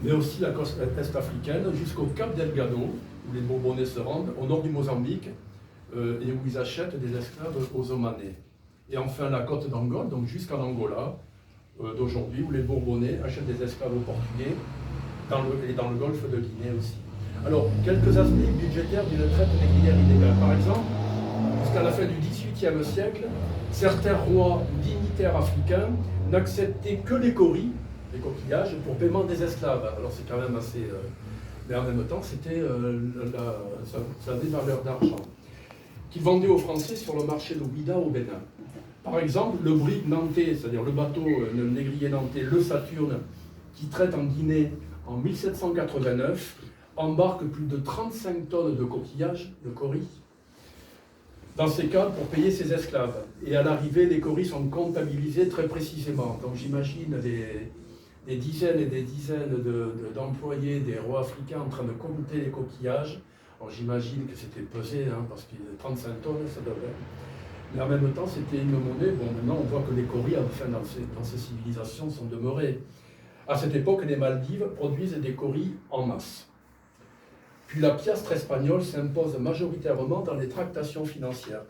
mais aussi la côte est africaine, jusqu'au Cap Delgado, où les Bourbonnais se rendent, au nord du Mozambique, et où ils achètent des esclaves aux Omanais. Et enfin la côte d'Angola, donc jusqu'à l'Angola d'aujourd'hui, où les Bourbonnais achètent des esclaves aux Portugais, et dans le golfe de Guinée aussi. Alors, quelques aspects budgétaires d'une traite négrière illégale. Par exemple, jusqu'à la fin du XVIIIe siècle, certains rois ou dignitaires africains n'acceptaient que les coris, les coquillages, pour paiement des esclaves. Alors c'est quand même assez... mais en même temps, ça avait valeur d'argent, qu'ils vendaient aux Français sur le marché de Ouidah au Bénin. Par exemple, le brick nantais, c'est-à-dire le bateau le négrier nantais, le Saturne, qui traite en Guinée en 1789, embarque plus de 35 tonnes de coquillages, de coris, dans ces cas pour payer ses esclaves. Et à l'arrivée, les coris sont comptabilisés très précisément. Donc j'imagine des dizaines et des dizaines d'employés des rois africains en train de compter les coquillages. Alors j'imagine que c'était pesé, parce que 35 tonnes, ça devait. Mais en même temps, c'était une monnaie. Bon, maintenant, on voit que les coris, enfin, dans ces civilisations, sont demeurés. À cette époque, les Maldives produisent des coris en masse. Puis la piastre espagnole s'impose majoritairement dans les tractations financières.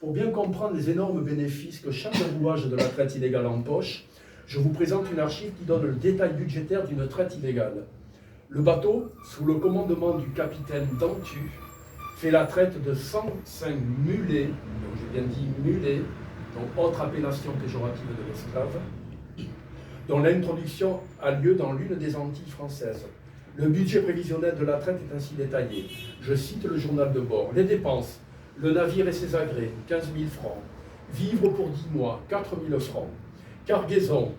Pour bien comprendre les énormes bénéfices que chaque rouage de la traite illégale empoche, je vous présente une archive qui donne le détail budgétaire d'une traite illégale. Le bateau, sous le commandement du capitaine Dantu, fait la traite de 105 mulets, donc j'ai bien dit mulets, donc autre appellation péjorative de l'esclave, dont l'introduction a lieu dans l'une des Antilles françaises. Le budget prévisionnel de la traite est ainsi détaillé. Je cite le journal de bord. Les dépenses, le navire et ses agrès, 15 000 francs. Vivres pour 10 mois, 4 000 francs. Cargaison,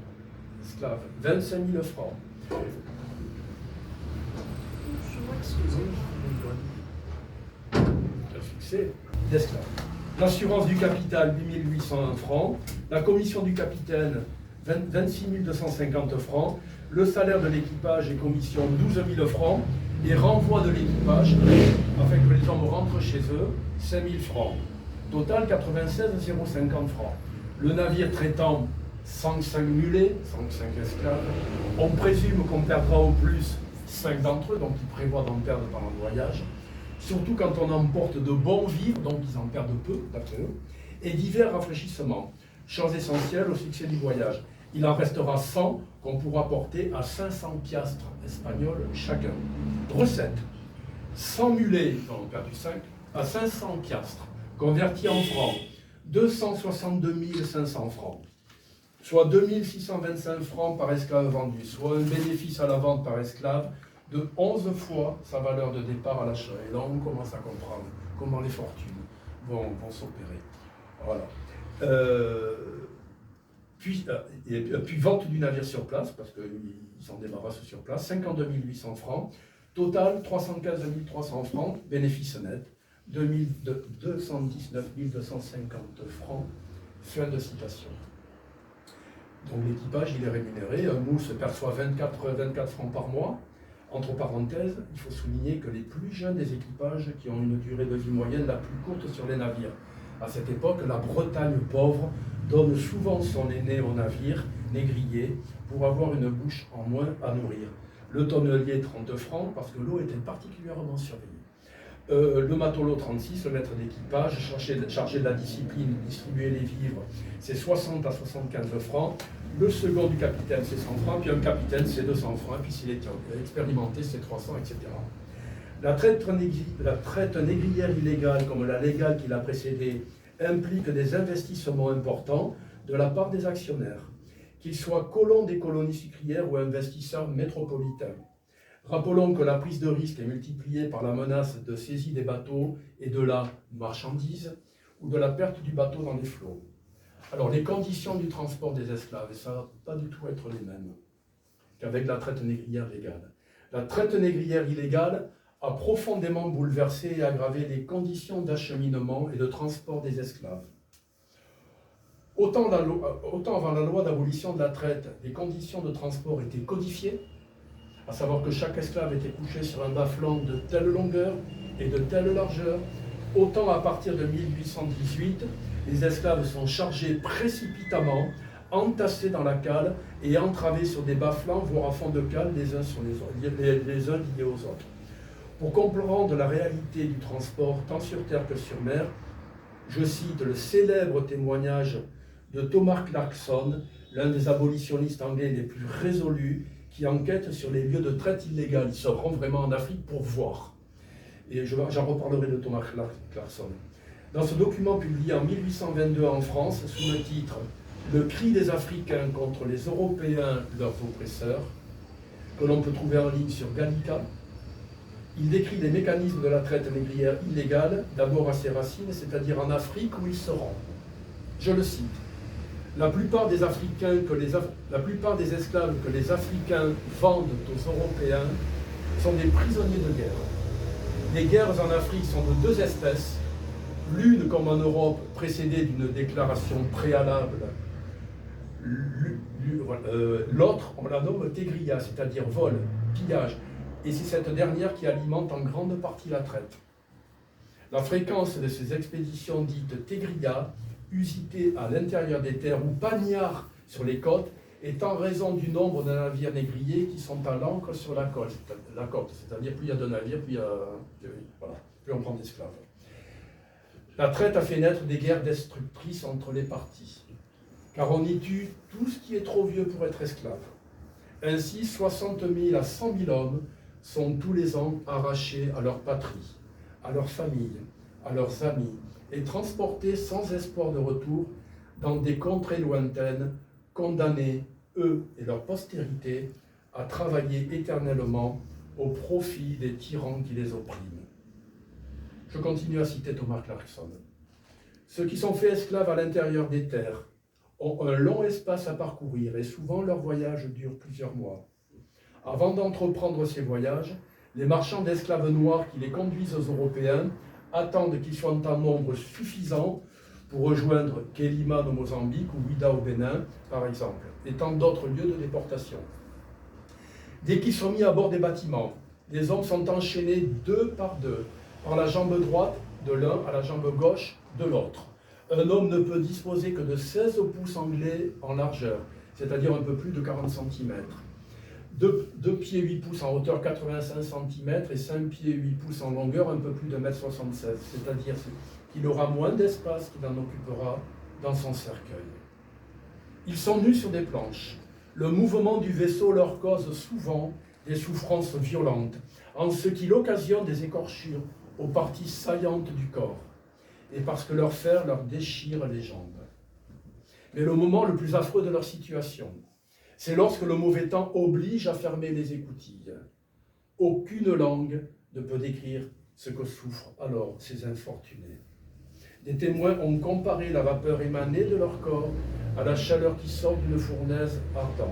esclave, 25 000 francs. Quel succès d'esclave. L'assurance du capital, 8 801 francs. La commission du capitaine, 26 250 francs. Le salaire de l'équipage et commission, 12 000 francs. Et renvoi de l'équipage, afin que les hommes rentrent chez eux, 5 000 francs. Total, 96 050 francs. Le navire traitant 105 mulets, 105 esclaves. On présume qu'on perdra au plus 5 d'entre eux, donc ils prévoient d'en perdre pendant le voyage. Surtout quand on emporte de bons vivres, donc ils en perdent peu, d'après eux, et divers rafraîchissements, chose essentielle au succès du voyage. Il en restera 100 qu'on pourra porter à 500 piastres espagnols chacun. Recette, 100 mulets, on a perdu 5, à 500 piastres, convertis en francs, 262 500 francs, soit 2625 francs par esclave vendu, soit un bénéfice à la vente par esclave de 11 fois sa valeur de départ à l'achat. Et là, on commence à comprendre comment les fortunes vont s'opérer. Voilà. Puis vente du navire sur place, parce qu'ils s'en débarrassent sur place, 52 800 francs. Total, 315 300 francs, bénéfice net, 219 250 francs. Fin de citation. Donc l'équipage, il est rémunéré. Un mousse perçoit 24 francs par mois. Entre parenthèses, il faut souligner que les plus jeunes des équipages qui ont une durée de vie moyenne la plus courte sur les navires. À cette époque, la Bretagne pauvre donne souvent son aîné au navire négrier pour avoir une bouche en moins à nourrir. Le tonnelier, 30 francs, parce que l'eau était particulièrement surveillée. Le matelot, 36, le maître d'équipage, chargé de la discipline, distribuer les vivres, c'est 60 à 75 francs. Le second du capitaine, c'est 100 francs, puis un capitaine, c'est 200 francs, puis s'il est expérimenté, c'est 300, etc. La traite négrière illégale, comme la légale qui l'a précédée, implique des investissements importants de la part des actionnaires, qu'ils soient colons des colonies sucrières ou investisseurs métropolitains. Rappelons que la prise de risque est multipliée par la menace de saisie des bateaux et de la marchandise ou de la perte du bateau dans les flots. Alors, les conditions du transport des esclaves, et ça ne va pas du tout être les mêmes qu'avec la traite négrière légale. La traite négrière illégale a profondément bouleversé et aggravé les conditions d'acheminement et de transport des esclaves. Autant avant la loi d'abolition de la traite, les conditions de transport étaient codifiées, à savoir que chaque esclave était couché sur un bas-flanc de telle longueur et de telle largeur, autant à partir de 1818, les esclaves sont chargés précipitamment, entassés dans la cale et entravés sur des bas-flancs, voire à fond de cale, les uns sur les autres, les uns liés aux autres. Pour comprendre la réalité du transport, tant sur terre que sur mer, je cite le célèbre témoignage de Thomas Clarkson, l'un des abolitionnistes anglais les plus résolus, qui enquête sur les lieux de traite illégale. Il se rend vraiment en Afrique pour voir. Et j'en reparlerai de Thomas Clarkson. Dans ce document publié en 1822 en France, sous le titre « Le cri des Africains contre les Européens, leurs oppresseurs », que l'on peut trouver en ligne sur Gallica, il décrit les mécanismes de la traite négrière illégale, d'abord à ses racines, c'est-à-dire en Afrique où il se rend. Je le cite. La plupart des esclaves que les Africains vendent aux Européens sont des prisonniers de guerre. Les guerres en Afrique sont de deux espèces, l'une comme en Europe précédée d'une déclaration préalable, l'autre on la nomme tegria, c'est-à-dire vol, pillage, et c'est cette dernière qui alimente en grande partie la traite. La fréquence de ces expéditions dites tegria, usitées à l'intérieur des terres ou pagnards sur les côtes, est en raison du nombre de navires négriers qui sont à l'ancre sur la côte, c'est-à-dire plus il y a de navires, plus on prend d'esclaves. La traite a fait naître des guerres destructrices entre les parties, car on y tue tout ce qui est trop vieux pour être esclave. Ainsi, 60 000 à 100 000 hommes sont tous les ans arrachés à leur patrie, à leur famille, à leurs amis, et transportés sans espoir de retour dans des contrées lointaines, condamnés, eux et leur postérité, à travailler éternellement au profit des tyrans qui les oppriment. Je continue à citer Thomas Clarkson. Ceux qui sont faits esclaves à l'intérieur des terres ont un long espace à parcourir et souvent leur voyage dure plusieurs mois. Avant d'entreprendre ces voyages, les marchands d'esclaves noirs qui les conduisent aux Européens attendent qu'ils soient en nombre suffisant pour rejoindre Quelimane au Mozambique ou Ouida au Bénin, par exemple, et tant d'autres lieux de déportation. Dès qu'ils sont mis à bord des bâtiments, les hommes sont enchaînés deux, par la jambe droite de l'un à la jambe gauche de l'autre. Un homme ne peut disposer que de 16 pouces anglais en largeur, c'est-à-dire un peu plus de 40 cm. 2 pieds 8 pouces en hauteur, 85 cm, et 5 pieds 8 pouces en longueur, un peu plus de 1,76 m, c'est-à-dire qu'il aura moins d'espace qu'il en occupera dans son cercueil. Ils sont nus sur des planches. Le mouvement du vaisseau leur cause souvent des souffrances violentes, en ce qu'il occasionne des écorchures aux parties saillantes du corps, et parce que leur fer leur déchire les jambes. Mais le moment le plus affreux de leur situation, c'est lorsque le mauvais temps oblige à fermer les écoutilles. Aucune langue ne peut décrire ce que souffrent alors ces infortunés. Des témoins ont comparé la vapeur émanée de leur corps à la chaleur qui sort d'une fournaise ardente.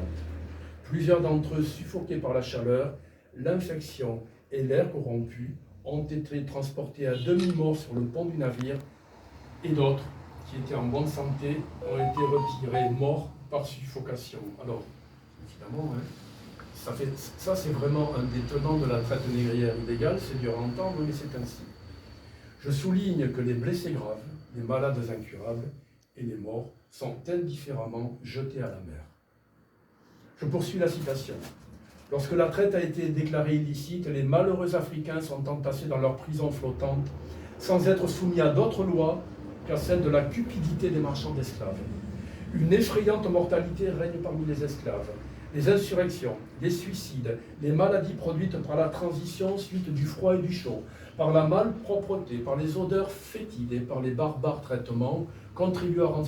Plusieurs d'entre eux, suffoqués par la chaleur, l'infection et l'air corrompu, ont été transportés à demi-mort sur le pont du navire, et d'autres, qui étaient en bonne santé, ont été retirés morts par suffocation. Alors, évidemment, ça c'est vraiment un des tenants de la traite négrière illégale, c'est dur à entendre, mais c'est ainsi. Je souligne que les blessés graves, les malades incurables et les morts sont indifféremment jetés à la mer. Je poursuis la citation. Lorsque la traite a été déclarée illicite, les malheureux Africains sont entassés dans leurs prisons flottantes, sans être soumis à d'autres lois qu'à celle de la cupidité des marchands d'esclaves. Une effrayante mortalité règne parmi les esclaves. Les insurrections, les suicides, les maladies produites par la transition suite du froid et du chaud, par la malpropreté, par les odeurs fétides et par les barbares traitements, contribuent à rendre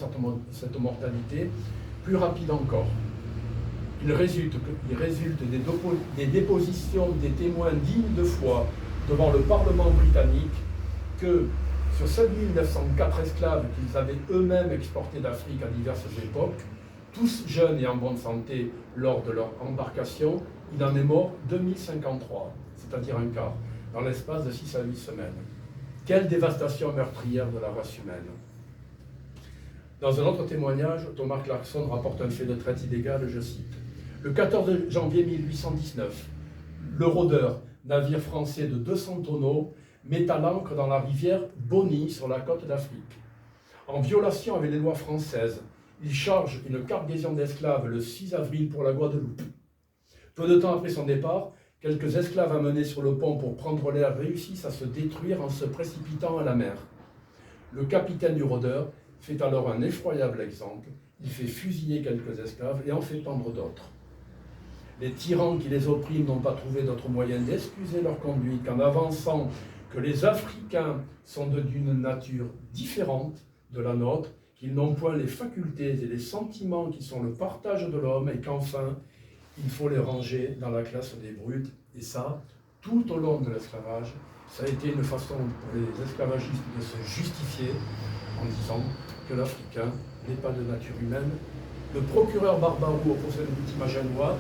cette mortalité plus rapide encore. Il résulte des dépositions des témoins dignes de foi devant le Parlement britannique que sur 7904 esclaves qu'ils avaient eux-mêmes exportés d'Afrique à diverses époques, tous jeunes et en bonne santé lors de leur embarcation, il en est mort 2053, c'est-à-dire un quart, dans l'espace de 6 à 8 semaines. Quelle dévastation meurtrière de la race humaine! Dans un autre témoignage, Thomas Clarkson rapporte un fait de traite illégale, je cite. Le 14 janvier 1819, le Rôdeur, navire français de 200 tonneaux, met à l'ancre dans la rivière Bonny sur la côte d'Afrique. En violation avec les lois françaises, Il charge une cargaison d'esclaves le 6 avril pour la Guadeloupe. Peu de temps après son départ, quelques esclaves amenés sur le pont pour prendre l'air réussissent à se détruire en se précipitant à la mer. Le capitaine du rôdeur fait alors un effroyable exemple. Il fait fusiller quelques esclaves et en fait pendre d'autres. Les tyrans qui les oppriment n'ont pas trouvé d'autre moyen d'excuser leur conduite qu'en avançant que les Africains sont d'une nature différente de la nôtre, qu'ils n'ont point les facultés et les sentiments qui sont le partage de l'homme et qu'enfin, il faut les ranger dans la classe des brutes. Et ça, tout au long de l'esclavage, ça a été une façon pour les esclavagistes de se justifier en disant que l'Africain n'est pas de nature humaine. Le procureur Barbaroux au procès de Boutima-Genouat,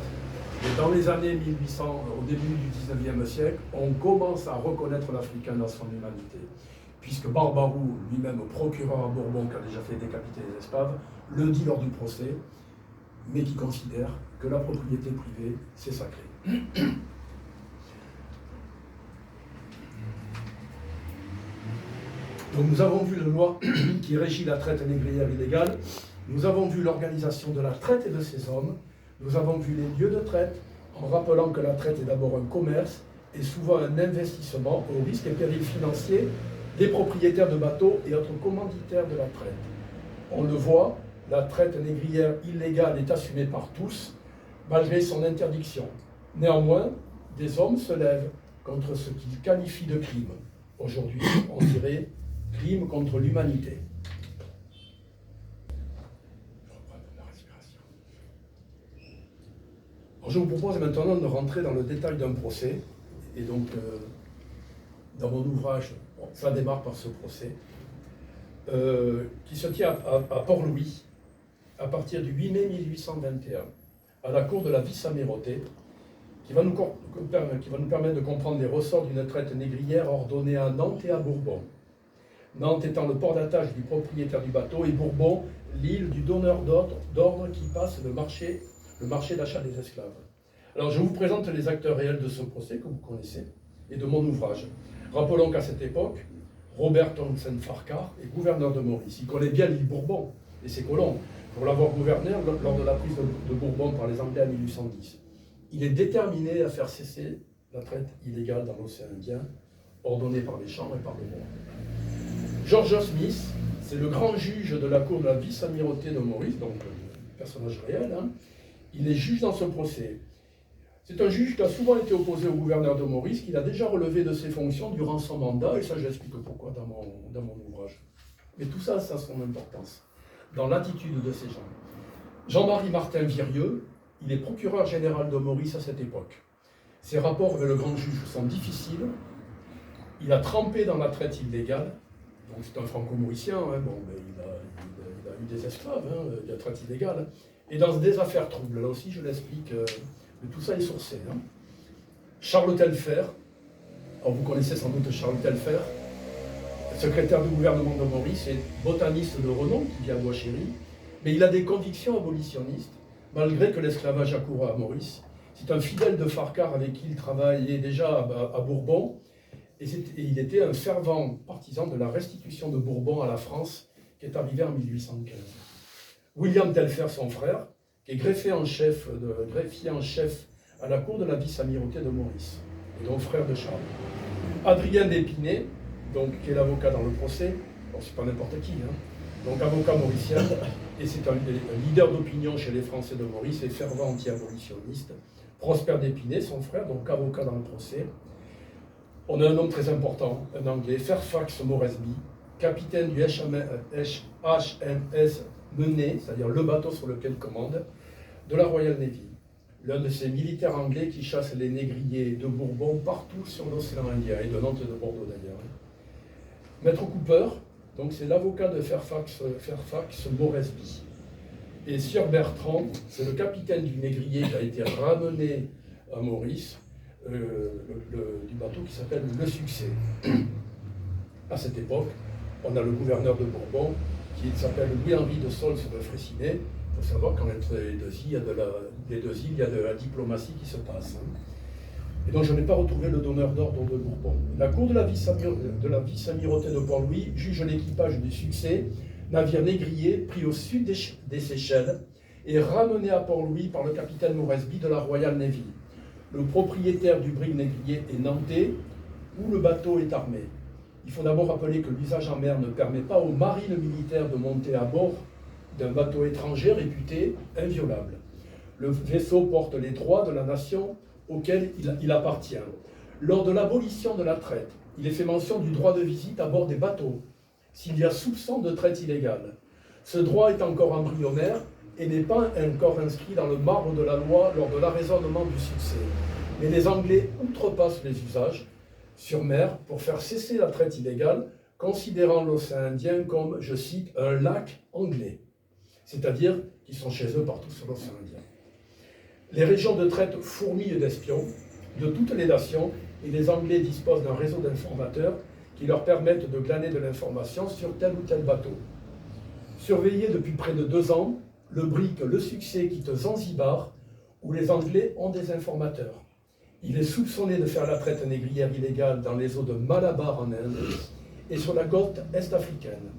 et dans les années 1800, au début du 19e siècle, on commence à reconnaître l'Africain dans son humanité. Puisque Barbaroux, lui-même procureur à Bourbon, qui a déjà fait décapiter les esclaves, le dit lors du procès, mais qui considère que la propriété privée, c'est sacré. Donc nous avons vu la loi qui régit la traite négrière illégale, nous avons vu l'organisation de la traite et de ces hommes, nous avons vu les lieux de traite, en rappelant que la traite est d'abord un commerce et souvent un investissement au risque et péril financier des propriétaires de bateaux et autres commanditaires de la traite. On le voit, la traite négrière illégale est assumée par tous, malgré son interdiction. Néanmoins, des hommes se lèvent contre ce qu'ils qualifient de crime. Aujourd'hui, on dirait crime contre l'humanité. Alors, je vous propose maintenant de rentrer dans le détail d'un procès. Et donc, dans mon ouvrage, bon, ça démarre par ce procès, qui se tient à Port-Louis, à partir du 8 mai 1821, à la cour de la Vice-Amirauté, qui va nous permettre de comprendre les ressorts d'une traite négrière ordonnée à Nantes et à Bourbon. Nantes étant le port d'attache du propriétaire du bateau et Bourbon, l'île du donneur d'ordre qui passe le marché d'achat des esclaves. Alors je vous présente les acteurs réels de ce procès que vous connaissez et de mon ouvrage. Rappelons qu'à cette époque, Robert Townsend Farquhar est gouverneur de Maurice. Il connaît bien l'île Bourbon et ses colons pour l'avoir gouverné lors de la prise de Bourbon par les Anglais en 1810. Il est déterminé à faire cesser la traite illégale dans l'océan Indien, ordonnée par les chambres et par le roi. George Smith, c'est le grand juge de la cour de la vice-amirauté de Maurice, donc personnage réel, hein. Il est juge dans ce procès. C'est un juge qui a souvent été opposé au gouverneur de Maurice, qu'il a déjà relevé de ses fonctions durant son mandat, et ça j'explique pourquoi dans mon ouvrage. Mais tout ça, ça a son importance, dans l'attitude de ces gens. Jean-Marie Martin Virieux, il est procureur général de Maurice à cette époque. Ses rapports avec le grand juge sont difficiles. Il a trempé dans la traite illégale, donc c'est un franco-mauricien, hein, bon, mais il a eu des esclaves, hein, de la traite illégale, et dans des affaires troubles. Là aussi, je l'explique, mais tout ça est sourcé. Hein. Charles Telfer, alors vous connaissez sans doute Charles Telfer, secrétaire du gouvernement de Maurice et botaniste de renom qui vit à Bois-Chéry, mais il a des convictions abolitionnistes, malgré que l'esclavage accourt à Maurice. C'est un fidèle de Farquhar avec qui il travaillait déjà à Bourbon, et il était un fervent partisan de la restitution de Bourbon à la France, qui est arrivée en 1815. William Telfer, son frère, qui est greffier en chef à la cour de la vice-amirauté de Maurice, et donc frère de Charles. Adrien d'Épinay, donc, qui est l'avocat dans le procès, bon, c'est pas n'importe qui, hein, donc avocat mauricien, et c'est un leader d'opinion chez les Français de Maurice et fervent anti-abolitionniste. Prosper d'Épinay, son frère, donc avocat dans le procès. On a un homme très important, un Anglais, Fairfax Moresby, capitaine du HMS Mené, c'est-à-dire le bateau sur lequel il commande, de la Royal Navy. L'un de ces militaires anglais qui chassent les négriers de Bourbon partout sur l'océan Indien, et de Nantes et de Bordeaux d'ailleurs. Maître Cooper, donc c'est l'avocat de Fairfax Moresby. Et Sir Bertrand, c'est le capitaine du négrier qui a été ramené à Maurice, du bateau qui s'appelle Le Succès. À cette époque, on a le gouverneur de Bourbon qui s'appelle Louis-Henri de Saulx de Fraissinet. Il faut savoir qu'entre les deux îles, il y a de la diplomatie qui se passe. Hein. Et donc je n'ai pas retrouvé le donneur d'ordre de Bourbon. La cour de la vice-amirauté de Port-Louis juge l'équipage du Succès navire négrier pris au sud des Seychelles et ramené à Port-Louis par le capitaine Moresby de la Royal Navy. Le propriétaire du brig négrier est nantais, où le bateau est armé. Il faut d'abord rappeler que l'usage en mer ne permet pas aux marines militaires de monter à bord d'un bateau étranger réputé inviolable. Le vaisseau porte les droits de la nation auquel il appartient. Lors de l'abolition de la traite, il est fait mention du droit de visite à bord des bateaux, s'il y a soupçon de traite illégale. Ce droit est encore embryonnaire et n'est pas encore inscrit dans le marbre de la loi lors de l'arraisonnement du succès. Mais les Anglais outrepassent les usages sur mer pour faire cesser la traite illégale, considérant l'océan Indien comme, je cite, un lac anglais. C'est-à-dire qu'ils sont chez eux partout sur l'océan Indien. Les régions de traite fourmillent d'espions de toutes les nations et les Anglais disposent d'un réseau d'informateurs qui leur permettent de glaner de l'information sur tel ou tel bateau. Surveillé depuis près de 2 ans, le brick Le Succès quitte Zanzibar, où les Anglais ont des informateurs. Il est soupçonné de faire la traite négrière illégale dans les eaux de Malabar en Inde et sur la côte est-africaine.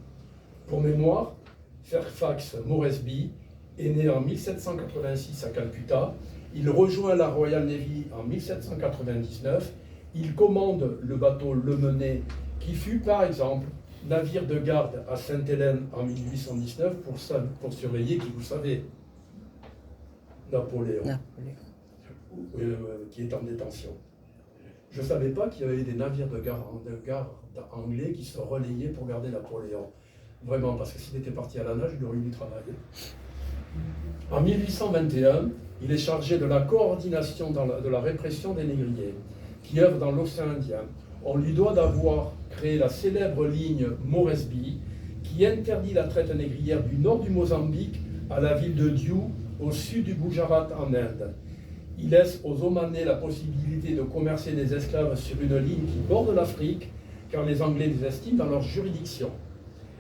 Pour mémoire, Fairfax Moresby est né en 1786 à Calcutta. Il rejoint la Royal Navy en 1799. Il commande le bateau Le Menet, qui fut par exemple navire de garde à Sainte-Hélène en 1819 pour surveiller, qui vous savez, Napoléon. Qui est en détention. Je ne savais pas qu'il y avait des navires de garde anglais qui se relayaient pour garder Napoléon. Vraiment, parce que s'il était parti à la nage, il aurait eu du travail. En 1821, il est chargé de la coordination de la répression des négriers, qui œuvrent dans l'océan Indien. On lui doit d'avoir créé la célèbre ligne Moresby, qui interdit la traite négrière du nord du Mozambique à la ville de Diu, au sud du Gujarat en Inde. Il laisse aux Omanais la possibilité de commercer des esclaves sur une ligne qui borde l'Afrique, car les Anglais les estiment dans leur juridiction.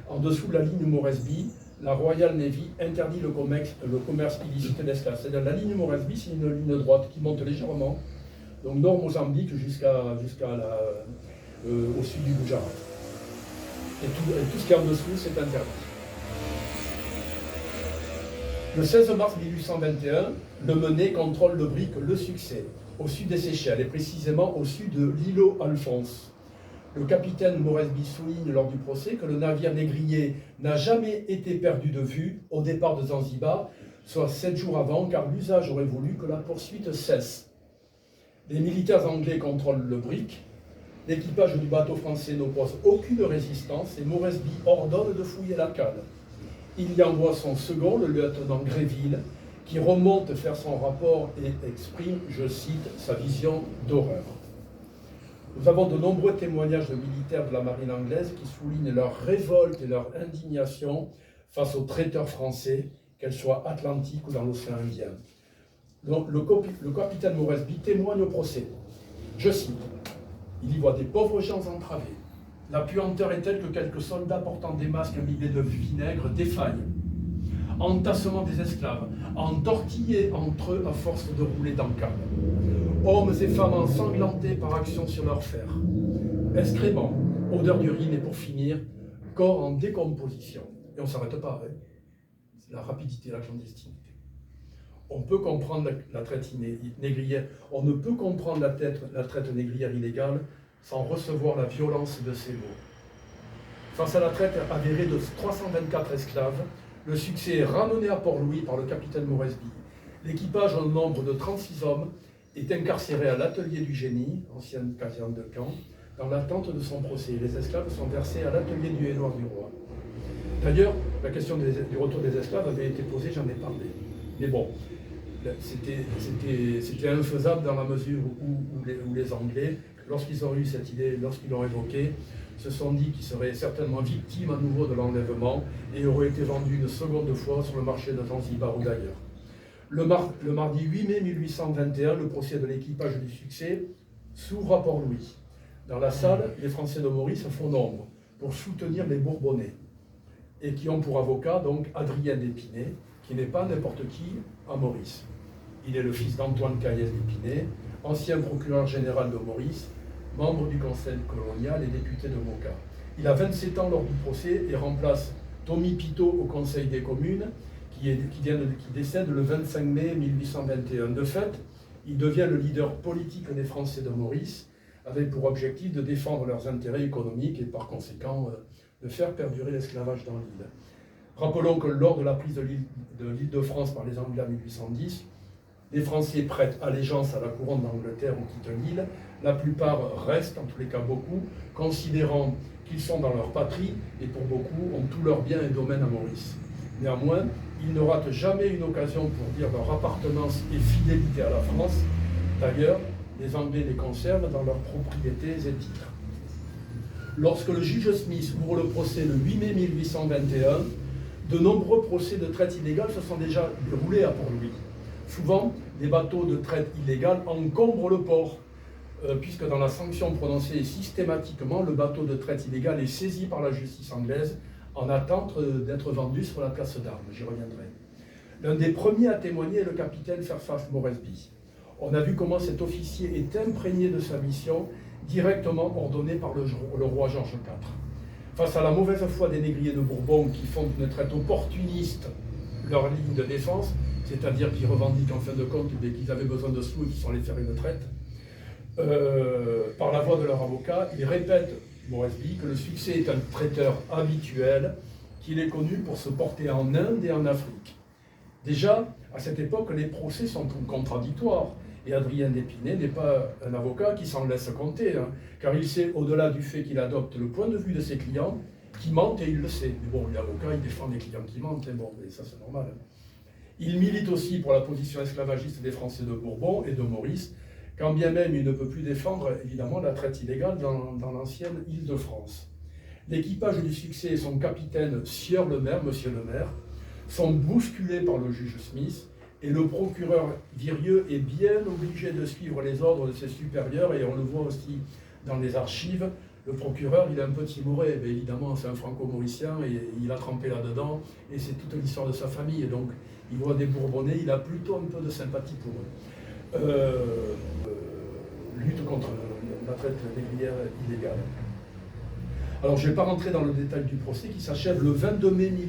En dessous de la ligne Moresby, la Royal Navy interdit le commerce illicite d'esclaves. C'est-à-dire la ligne Moresby, c'est une ligne droite qui monte légèrement, donc nord Mozambique au sud du Gujarat. Et tout ce qui est en dessous, c'est interdit. Le 16 mars 1821, le Menet contrôle le brick Le Succès, au sud des Seychelles, et précisément au sud de l'îlot Alphonse. Le capitaine Moresby souligne lors du procès que le navire négrier n'a jamais été perdu de vue au départ de Zanzibar, soit 7 jours avant, car l'usage aurait voulu que la poursuite cesse. Les militaires anglais contrôlent le brick. L'équipage du bateau français n'oppose aucune résistance et Moresby ordonne de fouiller la cale. Il y envoie son second, le lieutenant Gréville, qui remonte faire son rapport et exprime, je cite, sa vision d'horreur. Nous avons de nombreux témoignages de militaires de la marine anglaise qui soulignent leur révolte et leur indignation face aux traiteurs français, qu'elles soient atlantiques ou dans l'océan Indien. Donc, le capitaine Moresby témoigne au procès. Je cite, « Il y voit des pauvres gens entravés. La puanteur est telle que quelques soldats portant des masques imbibés de vinaigre défaillent. Entassement des esclaves, entortillés entre eux à force de rouler dans le câble. Hommes et femmes ensanglantés par action sur leur fer. Excréments, odeur d'urine et pour finir, corps en décomposition. » Et on ne s'arrête pas, hein. C'est la rapidité, la clandestinité. On peut comprendre la traite négrière, on ne peut comprendre la traite négrière illégale sans recevoir la violence de ces mots. Face à la traite avérée de 324 esclaves, le Succès est ramené à Port-Louis par le capitaine Moresby. L'équipage, au nombre de 36 hommes, est incarcéré à l'atelier du génie, ancienne caserne de camp, dans l'attente de son procès. Les esclaves sont versés à l'atelier du Héloir du Roi. D'ailleurs, la question du retour des esclaves avait été posée, j'en ai parlé. Mais bon, c'était infaisable dans la mesure où les Anglais, lorsqu'ils ont eu cette idée, lorsqu'ils l'ont évoquée, se sont dit qu'ils seraient certainement victimes à nouveau de l'enlèvement et auraient été vendus une seconde fois sur le marché de Zanzibar ou d'ailleurs. Le mardi 8 mai 1821, le procès de l'équipage du Succès s'ouvre à Port-Louis. Dans la salle, les Français de Maurice font nombre pour soutenir les Bourbonnais et qui ont pour avocat donc Adrien d'Épinay, qui n'est pas n'importe qui à Maurice. Il est le fils d'Antoine Caillès d'Épinay, ancien procureur général de Maurice, membre du conseil colonial et député de Moka. Il a 27 ans lors du procès et remplace Tommy Pitot au Conseil des communes, qui décède le 25 mai 1821. De fait, il devient le leader politique des Français de Maurice, avec pour objectif de défendre leurs intérêts économiques et par conséquent de faire perdurer l'esclavage dans l'île. Rappelons que lors de la prise de l'île de France par les Anglais en 1810, les Français prêtent allégeance à la couronne d'Angleterre ou quittent l'île. La plupart restent, en tous les cas beaucoup, considérant qu'ils sont dans leur patrie et pour beaucoup ont tous leurs biens et domaines à Maurice. Néanmoins, ils ne ratent jamais une occasion pour dire leur appartenance et fidélité à la France. D'ailleurs, les Anglais les conservent dans leurs propriétés et titres. Lorsque le juge Smith ouvre le procès le 8 mai 1821, de nombreux procès de traite illégale se sont déjà déroulés à Port-Louis. Souvent, des bateaux de traite illégale encombrent le port, puisque dans la sanction prononcée systématiquement, le bateau de traite illégale est saisi par la justice anglaise en attente d'être vendu sur la place d'armes. J'y reviendrai. L'un des premiers à témoigner est le capitaine Fairfax Moresby. On a vu comment cet officier est imprégné de sa mission, directement ordonnée par le roi Georges IV. Face à la mauvaise foi des négriers de Bourbon qui font d'une traite opportuniste leur ligne de défense, c'est-à-dire qu'ils revendiquent en fin de compte qu'ils avaient besoin de sous et qu'ils sont allés faire une traite, par la voix de leur avocat, ils répètent, Moresby, que le succès est un traiteur habituel, qu'il est connu pour se porter en Inde et en Afrique. Déjà, à cette époque, les procès sont contradictoires. Et Adrien d'Épinay n'est pas un avocat qui s'en laisse compter, car il sait, au-delà du fait qu'il adopte le point de vue de ses clients, qui mentent et il le sait. Mais bon, l'avocat, il défend des clients qui mentent, et bon, et ça c'est normal. Il milite aussi pour la position esclavagiste des Français de Bourbon et de Maurice, quand bien même il ne peut plus défendre, évidemment, la traite illégale dans l'ancienne Île-de-France. L'équipage du succès et son capitaine, Sieur le maire, monsieur le maire, sont bousculés par le juge Smith, et le procureur Virieux est bien obligé de suivre les ordres de ses supérieurs, et on le voit aussi dans les archives. Le procureur, il est un peu timoré, mais évidemment c'est un franco-mauricien, et il a trempé là-dedans, et c'est toute l'histoire de sa famille, et donc il voit des Bourbonnais, il a plutôt un peu de sympathie pour eux. Lutte contre la traite négrière illégale. Alors je ne vais pas rentrer dans le détail du procès qui s'achève le 22 mai 1800.